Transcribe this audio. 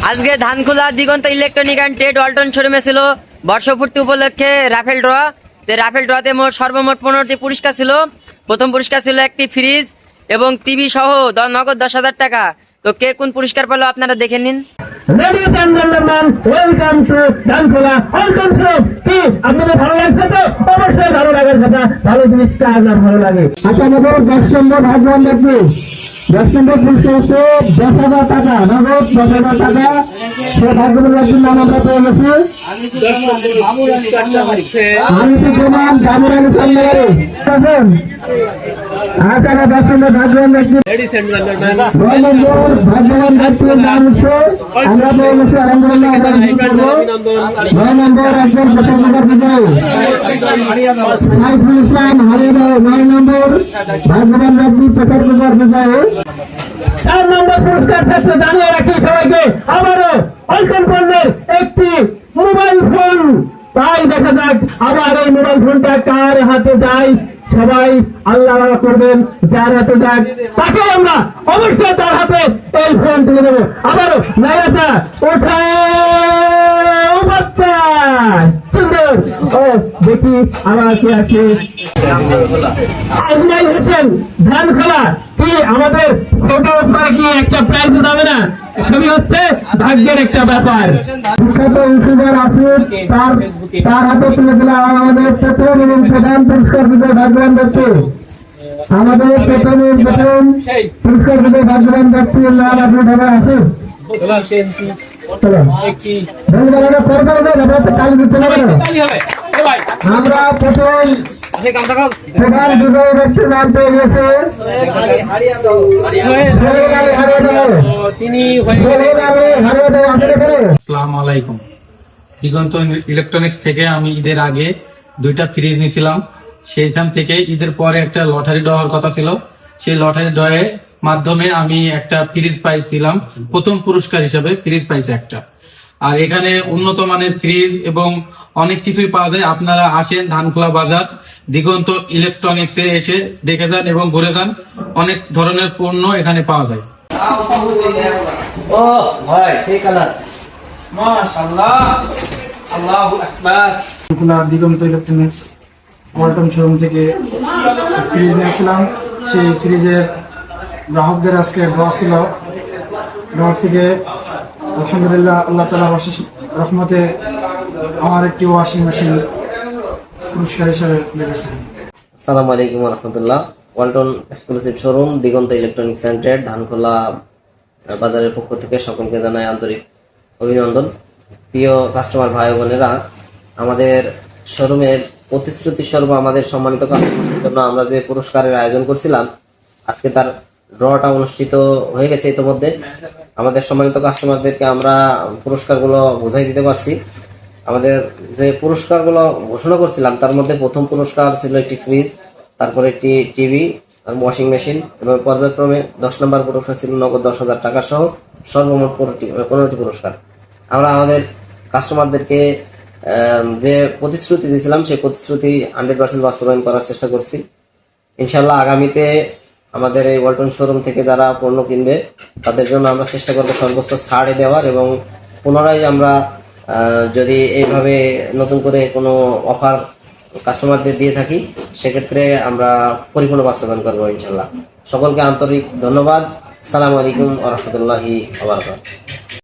আজকে ধানখোলা দিগন্ত electronic and trade Walton শোরুমে ছিল বর্ষপূর্তি উপলক্ষে রাফেল ড্র। রাফেল ড্রতে সর্বমোট 15টি পুরস্কার ছিল। প্রথম পুরস্কার ছিল একটি ফ্রিজ এবং টিভি সহ নগদ 10,000 টাকা। তো কে কোন পুরস্কার পেল আপনারা দেখে নিন। Ladies and gentlemen, welcome to Dhankhola Walton shop. কি আপনাদের ভালো লাগছে? তো অবশ্যই ভালো লাগার কথা, ভালো জিনিসটা আপনার ভালো লাগে। আচ্ছা, আমাদের 10 নম্বর ভাগ্যবান ব্যক্তি 10 নম্বর পুরস্কার হচ্ছে 10,000 টাকা, নগদ 10,000 টাকা। সে ভাগ্যবান ব্যক্তির নাম আমরা পেয়ে গেছি। আমি তো প্রমাণ জামুরানি সামনে। আচ্ছা, 10 নম্বর ভাগ্যবান ব্যক্তি 9 নম্বর ভাগ্যবান ব্যক্তির নাম হচ্ছে আমরা পেয়ে গেছি। আলহামদুলিল্লাহ, 9 নম্বর একজন ফটোগ্রাফার বিজয় সাইফুল ইসলাম হারিয়ে। 9 নম্বর ভাগ্যবান ব্যক্তি ফটোগ্রাফার বিজয়। 4 নম্বর পুরস্কার থাকছে, জানিয়ে রাখি সবাইকে, আবারও ওয়ালটন পণ্যের একটি মোবাইল ফোন। তাই দেখা যাক আবার এই মোবাইল ফোনটা কার হাতে যায়। সবাই আল্লাহ করবেন, যার হাতে যাক তাকে আমরা অবশ্যই তার হাতে এই ফোন তুলে দেবো। আবারও নাইয়াসা ওঠা সুন্দর। ও দেখি আমার কি আছে। আজমাইল হোসেন ধানখোলা। কি আমাদের ছোটের উপরে কি একটা প্রাইজ যাবে না? সবই হচ্ছে ভাগ্যের একটা ব্যাপার। তার হাতে তুলে দিলাম আমাদের প্রথম এবং প্রধান পুরস্কার বিজয় ভাগ্যবান ব্যক্তি। আমাদের প্রথম পুরস্কার বিজয় ভাগ্যবান ব্যক্তির নাম আপনার সবাই আছে। আমরা প্রথম প্রধান বিজয় ব্যক্তির নাম পেয়ে গেছে আসসালামু আলাইকুম। দিগন্ত ইলেকট্রনিক্স থেকে আমি ঈদের আগে 2টা ফ্রিজ নিয়েছিলাম। সেইখান থেকে ঈদের পরে একটা লটারি ড্র হওয়ার কথা ছিল। সেই লটারি ড্রয়ের মাধ্যমে আমি একটা ফ্রিজ পাইছিলাম। প্রথম পুরস্কার হিসেবে ফ্রিজ পাইছি একটা। আর এখানে উন্নত মানের ফ্রিজ এবং অনেক কিছুই পাওয়া যায়। আপনারা আসেন ধানখোলা বাজার দিগন্ত ইলেকট্রনিক্সে এসে দেখে যান এবং ঘুরে যান। অনেক ধরনের পণ্য এখানে পাওয়া যায়। ও ভাই ঠিক কালার মাশাআল্লাহ, আল্লাহু আকবার। দিগন্ত ইলেকট্রনিক্স ওয়ালটন শোরুম থেকে ফ্রিজ নিয়েছিলাম। সেই ফ্রিজের গ্রাহকদের আজকে ড্র ছিল। ড্র থেকে আলহামদুলিল্লাহ আল্লাহ তাআলার অশেষ রহমতে আমার একটি ওয়াশিং মেশিন পুরস্কার হিসেবে লেগেছে। আসসালামু আলাইকুম ওয়া রাহমাতুল্লাহ। ওয়ালটন এক্সক্লুসিভ শোরুম দিগন্ত ইলেকট্রনিক্স সেন্টার ধানখোলা বাজারের পক্ষ থেকে সকলকে জানাই আন্তরিক অভিনন্দন। প্রিয় কাস্টমার ভাই বোনেরা, আমাদের শোরুমের প্রতিশ্রুতি স্বরূপ আমাদের সম্মানিত কাস্টমারদের জন্য আমরা যে পুরস্কারের আয়োজন করছিলাম, আজকে তার ড্রটা অনুষ্ঠিত হয়ে গেছে। ইতিমধ্যে আমাদের সম্মানিত কাস্টমারদেরকে আমরা পুরস্কারগুলো বুঝাই দিতে পারছি। আমাদের যে পুরস্কারগুলো ঘোষণা করছিলাম তার মধ্যে প্রথম পুরস্কার ছিল একটি ফ্রিজ, তারপরে একটি টিভি, ওয়াশিং মেশিন এবং পর্যায়ক্রমে 10 নম্বর পুরস্কার ছিল নগদ 10,000 টাকা সহ সর্বমোট 15টি পুরস্কার। আমরা আমাদের কাস্টমারদেরকে যে প্রতিশ্রুতি দিয়েছিলাম সেই প্রতিশ্রুতি 100% বাস্তবায়ন করার চেষ্টা করছি। ইনশাল্লাহ আগামীতে আমাদের এই ওয়ালটন শোরুম থেকে যারা পণ্য কিনবে তাদের জন্য আমরা চেষ্টা করবো সর্বোচ্চ ছাড়ে দেওয়ার, এবং পুনরায় আমরা যদি এইভাবে নতুন করে কোনো অফার কাস্টমারদের দিয়ে থাকি সেক্ষেত্রে আমরা পরিপূর্ণ বাস্তবায়ন করবো ইনশাল্লাহ। সকলকে আন্তরিক ধন্যবাদ। আসসালামু আলাইকুম ওয়া রাহমাতুল্লাহি ওয়া বারাকাতুহু।